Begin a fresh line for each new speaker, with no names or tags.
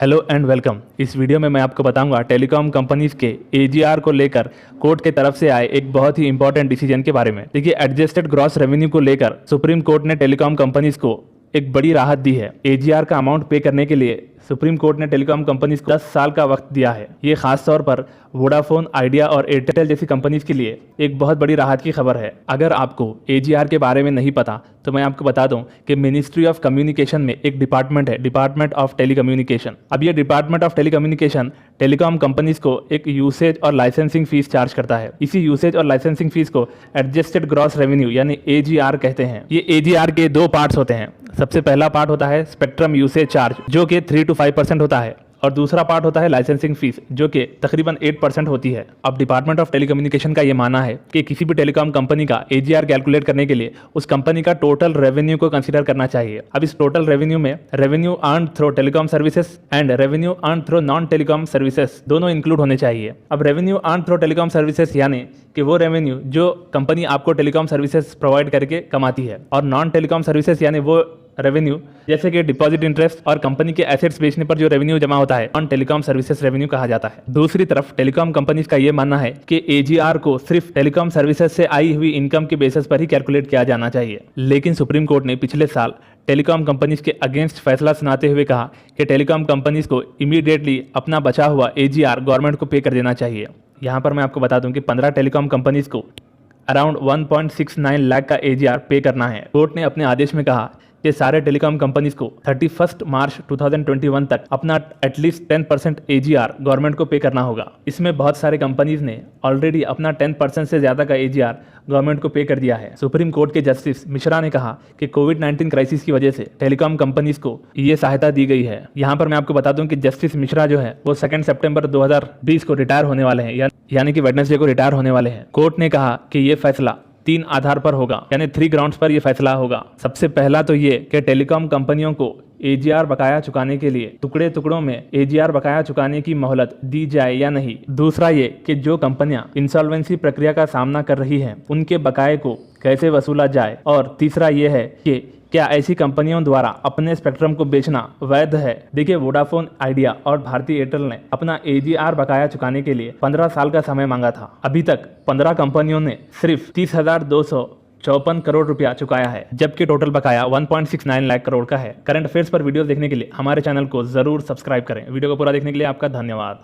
Hello and welcome. इस video में मैं आपको बताऊंगा टेलीकॉम कंपनीज के एजीआर को लेकर कोर्ट के तरफ से आए एक बहुत ही इंपॉर्टेंट डिसीजन के बारे में। देखिए, एडजस्टेड ग्रॉस रेवेन्यू को लेकर सुप्रीम कोर्ट ने टेलीकॉम कंपनीज को एक बड़ी राहत दी है। एजीआर का अमाउंट पे करने के लिए सुप्रीम कोर्ट ने टेलीकॉम कंपनीज को 10 साल का वक्त दिया है। ये खास तौर पर वोडाफोन, आइडिया और एयरटेल जैसी कंपनीज के लिए एक बहुत बड़ी राहत की खबर है। अगर आपको एजीआर के बारे में नहीं पता तो मैं आपको बता दूं कि मिनिस्ट्री ऑफ कम्युनिकेशन में एक डिपार्टमेंट है, डिपार्टमेंट ऑफ टेलीकम्युनिकेशन। अब ये department of telecommunication telecom companies को एक यूसेज और लाइसेंसिंग फीस चार्ज करता है। इसी यूसेज और लाइसेंसिंग फीस को एडजस्टेड ग्रॉस रेवेन्यू यानी एजीआर कहते हैं। ये एजीआर के दो पार्ट्स होते हैं। सबसे पहला पार्ट होता है स्पेक्ट्रम यूसेज चार्ज, जो कि 3 to 5% होता है, और दूसरा पार्ट होता है लाइसेंसिंग फीस, जो कि तकरीबन 8% होती है। अब डिपार्टमेंट ऑफ टेलीकम्युनिकेशन का ये मानना है कि किसी भी टेलीकॉम कंपनी का एजीआर कैलकुलेट करने के लिए उस कंपनी का टोटल रेवेन्यू को कंसीडर करना चाहिए। अब इस टोटल रेवेन्यू में revenue earn through telecom services and revenue earn through non telecom services दोनों इंक्लूड होने चाहिए। अब revenue earn through telecom services यानी कि वो रेवेन्यू जो कंपनी आपको टेलीकॉम सर्विसेज प्रोवाइड करके कमाती है, और नॉन टेलीकॉम सर्विसेज यानी वो रेवेन्यू जैसे कि डिपॉजिट इंटरेस्ट और कंपनी के एसेट्स बेचने पर जो रेवेन्यू जमा होता है, नॉन टेलीकॉम सर्विसेज रेवेन्यू कहा जाता है। दूसरी तरफ टेलीकॉम कंपनीज का ये मानना है कि एजीआर को सिर्फ टेलीकॉम सर्विसेज से आई हुई इनकम के बेसिस पर ही कैलकुलेट किया जाना चाहिए। लेकिन सुप्रीम कोर्ट ने पिछले साल टेलीकॉम कंपनीज के अगेंस्ट फैसला सुनाते हुए कहा कि टेलीकॉम कंपनीज को इमीडिएटली अपना बचा हुआ एजीआर गवर्नमेंट को पे कर देना चाहिए। यहाँ पर मैं आपको बता दूं कि 15 टेलीकॉम कंपनीज को अराउंड 1.69 लाख का एजीआर पे करना है। कोर्ट ने अपने आदेश में कहा कि सारे टेलीकॉम कंपनीज को 31 मार्च 2021 तक अपना एटलीस्ट 10% एजीआर गवर्नमेंट को पे करना होगा। इसमें बहुत सारे कंपनीज ने ऑलरेडी अपना 10% से ज़्यादा का एजीआर गवर्नमेंट को पे कर दिया है। सुप्रीम कोर्ट के जस्टिस मिश्रा ने कहा कि कोविड-19 क्राइसिस की वजह से टेलीकॉम कंपनीज को ये सहायता दी गई है। यहाँ पर मैं आपको बता दूं कि जस्टिस मिश्रा जो है वो 2 सितंबर 2020 को रिटायर होने वाले हैं, यानी कि वेडनेसडे को रिटायर होने वाले हैं। कोर्ट ने कहा कि ये फैसला 3 आधार पर होगा, यानी 3 ग्राउंड्स पर यह फैसला होगा। सबसे पहला तो ये कि टेलीकॉम कंपनियों को एजीआर बकाया चुकाने के लिए टुकड़े टुकड़ों में एजीआर बकाया चुकाने की मोहलत दी जाए या नहीं। दूसरा ये कि जो कंपनियां इंसॉल्वेंसी प्रक्रिया का सामना कर रही हैं उनके बकाये को कैसे वसूला जाए। और तीसरा ये है कि क्या ऐसी कंपनियों द्वारा अपने स्पेक्ट्रम को बेचना वैध है। देखिए, वोडाफोन, आइडिया और भारती एयरटेल ने अपना एजीआर बकाया चुकाने के लिए 15 साल का समय मांगा था। अभी तक 15 कंपनियों ने सिर्फ 30,254 करोड़ रुपया चुकाया है, जबकि टोटल बकाया 1.69 लाख करोड़ का है। करंट अफेयर्स पर वीडियो देखने के लिए हमारे चैनल को जरूर सब्सक्राइब करें। वीडियो को पूरा देखने के लिए आपका धन्यवाद।